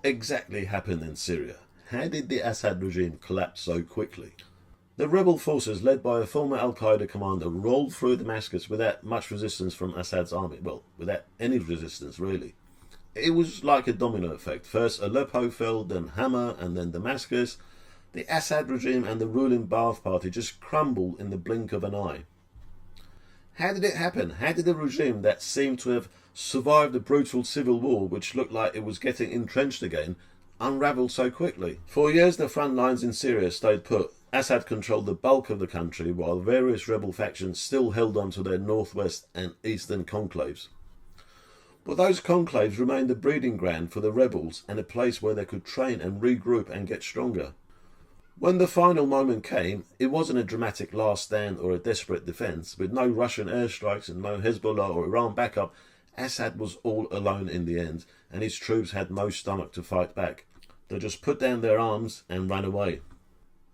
exactly happened in Syria? How did the Assad regime collapse so quickly? The rebel forces, led by a former Al-Qaeda commander, rolled through Damascus without much resistance from Assad's army. Well, without any resistance, really. It was like a domino effect. First Aleppo fell, then Hama, and then Damascus. The Assad regime and the ruling Ba'ath Party just crumbled in the blink of an eye. How did it happen? How did a regime that seemed to have survived a brutal civil war, which looked like it was getting entrenched again, unravel so quickly? For years the front lines in Syria stayed put. Assad controlled the bulk of the country, while various rebel factions still held on to their northwest and eastern conclaves. But those conclaves remained a breeding ground for the rebels and a place where they could train and regroup and get stronger. When the final moment came, it wasn't a dramatic last stand or a desperate defence. With no Russian airstrikes and no Hezbollah or Iran backup, Assad was all alone in the end, and his troops had no stomach to fight back. They just put down their arms and ran away.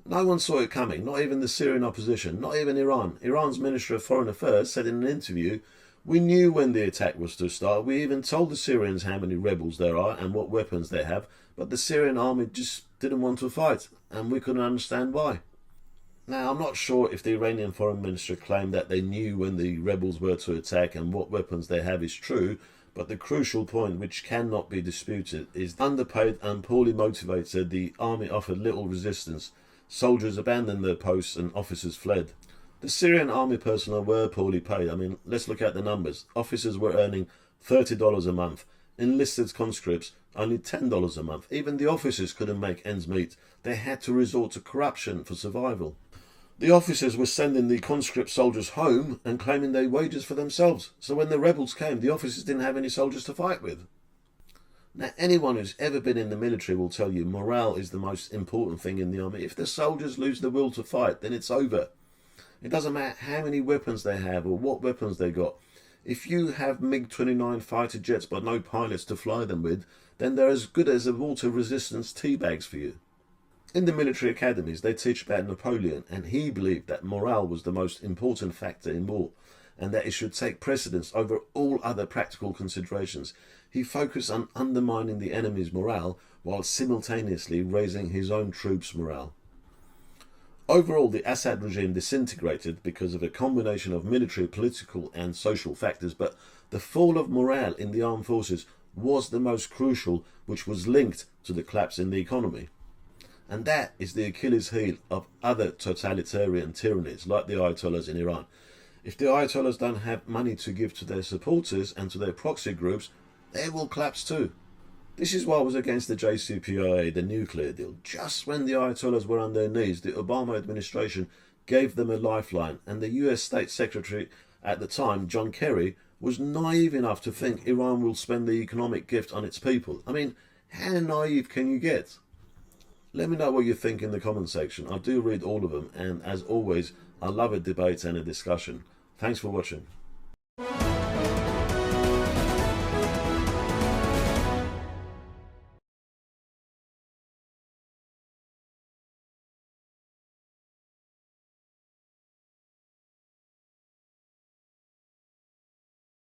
No one saw it coming, not even the Syrian opposition, not even Iran. Iran's Minister of Foreign Affairs said in an interview, "We knew when the attack was to start. We even told the Syrians how many rebels there are and what weapons they have, but the Syrian army just didn't want to fight, and we couldn't understand why." Now, I'm not sure if the Iranian Foreign Minister claimed that they knew when the rebels were to attack and what weapons they have is true, but the crucial point, which cannot be disputed, is underpaid and poorly motivated, the army offered little resistance. Soldiers abandoned their posts and officers fled. The Syrian army personnel were poorly paid. I mean, let's look at the numbers. Officers were earning $30 a month. Enlisted conscripts, only $10 a month. Even the officers couldn't make ends meet. They had to resort to corruption for survival. The officers were sending the conscript soldiers home and claiming their wages for themselves. So when the rebels came, the officers didn't have any soldiers to fight with. Now, anyone who's ever been in the military will tell you morale is the most important thing in the army. If the soldiers lose the will to fight, then it's over. It doesn't matter how many weapons they have or what weapons they got. If you have MiG-29 fighter jets but no pilots to fly them with, then they're as good as a water resistance tea bags for you. In the military academies, they teach about Napoleon, and he believed that morale was the most important factor in war, and that it should take precedence over all other practical considerations. He focused on undermining the enemy's morale while simultaneously raising his own troops' morale. Overall, the Assad regime disintegrated because of a combination of military, political and social factors, but the fall of morale in the armed forces was the most crucial, which was linked to the collapse in the economy. And that is the Achilles heel of other totalitarian tyrannies like the Ayatollahs in Iran. If the Ayatollahs don't have money to give to their supporters and to their proxy groups, they will collapse too. This is why I was against the JCPOA, the nuclear deal. Just when the Ayatollahs were on their knees, the Obama administration gave them a lifeline, and the US State Secretary at the time, John Kerry, was naive enough to think Iran will spend the economic gift on its people. I mean, how naive can you get? Let me know what you think in the comment section. I do read all of them, and as always, I love a debate and a discussion. Thanks for watching.